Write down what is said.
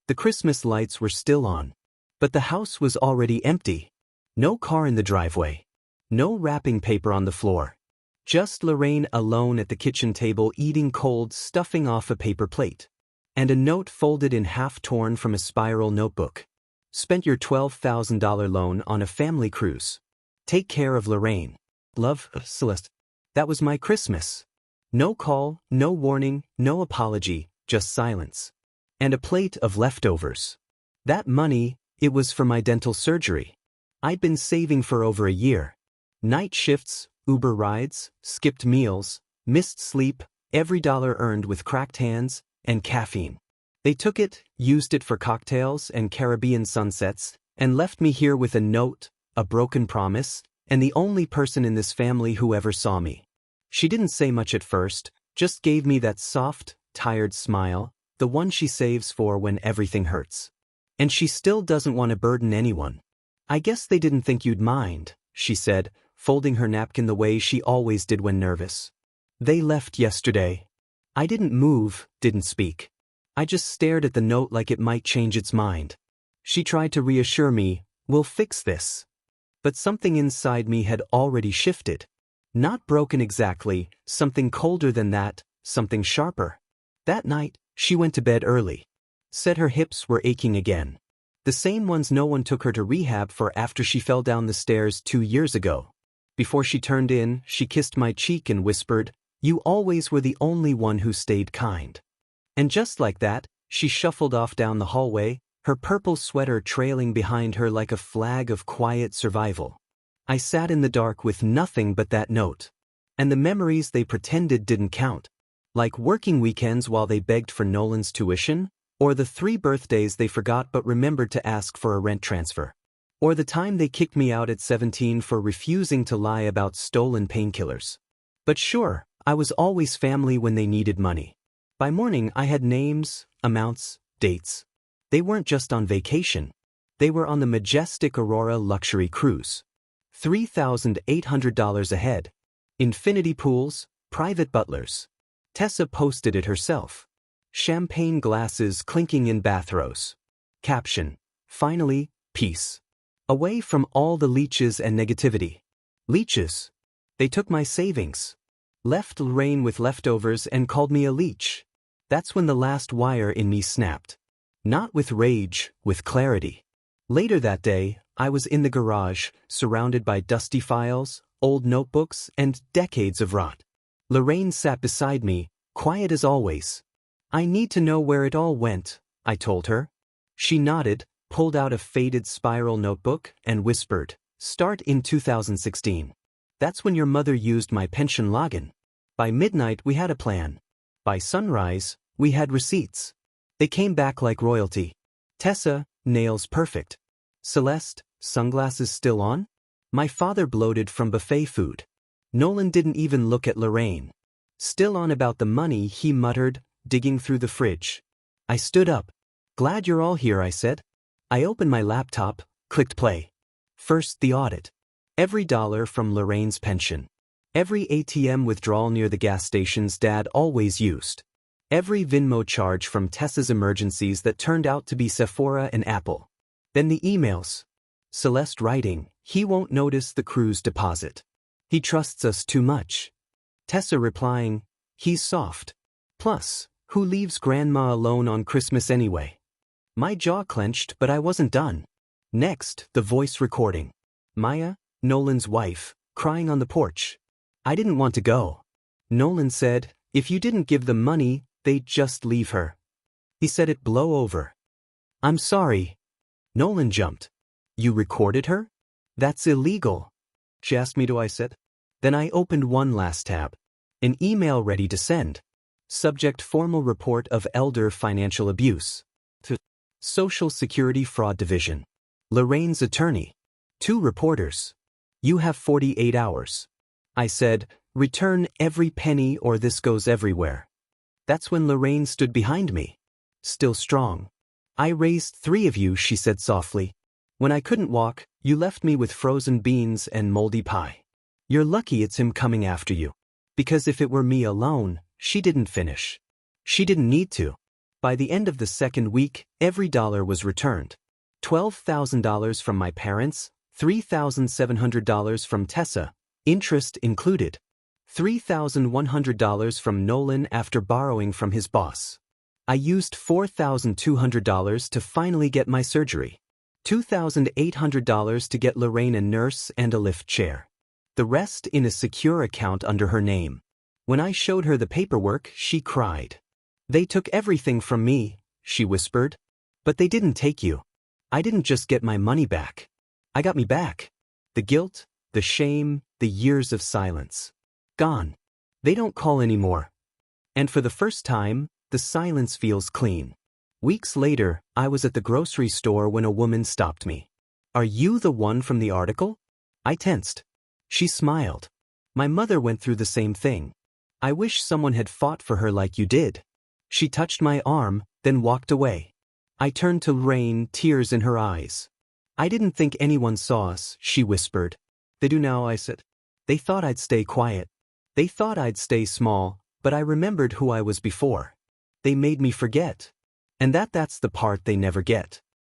The Christmas lights were still on. But the house was already empty. No car in the driveway. No wrapping paper on the floor. Just Lorraine alone at the kitchen table eating cold stuffing off a paper plate. And a note folded in half torn from a spiral notebook. Spent your $12,000 loan on a family cruise. Take care of Lorraine. Love, Celeste. That was my Christmas. No call, no warning, no apology, just silence. And a plate of leftovers. That money, it was for my dental surgery. I'd been saving for over a year. Night shifts, Uber rides, skipped meals, missed sleep, every dollar earned with cracked hands and caffeine. They took it, used it for cocktails and Caribbean sunsets, and left me here with a note, a broken promise, and the only person in this family who ever saw me. She didn't say much at first, just gave me that soft, tired smile, the one she saves for when everything hurts. And she still doesn't want to burden anyone. I guess they didn't think you'd mind, she said, folding her napkin the way she always did when nervous. They left yesterday. I didn't move, didn't speak. I just stared at the note like it might change its mind. She tried to reassure me, we'll fix this. But something inside me had already shifted. Not broken exactly, something colder than that, something sharper. That night, she went to bed early. Said her hips were aching again. The same ones no one took her to rehab for after she fell down the stairs 2 years ago. Before she turned in, she kissed my cheek and whispered, "You always were the only one who stayed kind." And just like that, she shuffled off down the hallway, her purple sweater trailing behind her like a flag of quiet survival. I sat in the dark with nothing but that note. And the memories they pretended didn't count. Like working weekends while they begged for Nolan's tuition, or the 3 birthdays they forgot but remembered to ask for a rent transfer. Or the time they kicked me out at 17 for refusing to lie about stolen painkillers. But sure, I was always family when they needed money. By morning I had names, amounts, dates. They weren't just on vacation. They were on the majestic Aurora luxury cruise. $3,800 a head. Infinity pools, private butlers. Tessa posted it herself. Champagne glasses clinking in bathrobes. Caption: finally, peace. Away from all the leeches and negativity. Leeches. They took my savings. Left Lorraine with leftovers and called me a leech. That's when the last wire in me snapped. Not with rage, with clarity. Later that day, I was in the garage, surrounded by dusty files, old notebooks, and decades of rot. Lorraine sat beside me, quiet as always. "I need to know where it all went," I told her. She nodded, pulled out a faded spiral notebook, and whispered, "Start in 2016. That's when your mother used my pension login. By midnight we had a plan. By sunrise, we had receipts. They came back like royalty. Tessa, nails perfect. Celeste, sunglasses still on? My father bloated from buffet food. Nolan didn't even look at Lorraine. Still on about the money, he muttered, digging through the fridge. I stood up. "Glad you're all here," I said. I opened my laptop, clicked play. First the audit. Every dollar from Lorraine's pension. Every ATM withdrawal near the gas stations Dad always used. Every Venmo charge from Tessa's emergencies that turned out to be Sephora and Apple. Then the emails. Celeste writing, "He won't notice the cruise deposit. He trusts us too much." Tessa replying, "He's soft. Plus, who leaves Grandma alone on Christmas anyway?" My jaw clenched, but I wasn't done. Next, the voice recording. Maya, Nolan's wife, crying on the porch. I didn't want to go. Nolan said, if you didn't give them money, they'd just leave her. He said it blow over. I'm sorry. Nolan jumped. You recorded her? That's illegal. She asked me I said. Then I opened one last tab. An email ready to send. Subject: formal report of elder financial abuse. To Social Security Fraud Division. Lorraine's attorney. 2 reporters. You have 48 hours. I said, return every penny or this goes everywhere. That's when Lorraine stood behind me. Still strong. I raised 3 of you, she said softly. When I couldn't walk, you left me with frozen beans and moldy pie. You're lucky it's him coming after you. Because if it were me alone, she didn't finish. She didn't need to. By the end of the second week, every dollar was returned. $12,000 from my parents, $3,700 from Tessa, interest included. $3,100 from Nolan after borrowing from his boss. I used $4,200 to finally get my surgery. $2,800 to get Lorraine a nurse and a lift chair. The rest in a secure account under her name. When I showed her the paperwork, she cried. "They took everything from me," she whispered. "But they didn't take you. I didn't just get my money back. I got me back. The guilt, the shame, the years of silence. Gone. They don't call anymore." And for the first time, the silence feels clean. Weeks later, I was at the grocery store when a woman stopped me. "Are you the one from the article?" I tensed. She smiled. "My mother went through the same thing. I wish someone had fought for her like you did." She touched my arm, then walked away. I turned to Lorraine, tears in her eyes. "I didn't think anyone saw us," she whispered. "They do now," I said. "They thought I'd stay quiet. They thought I'd stay small, but I remembered who I was before. They made me forget. And that's the part they never get."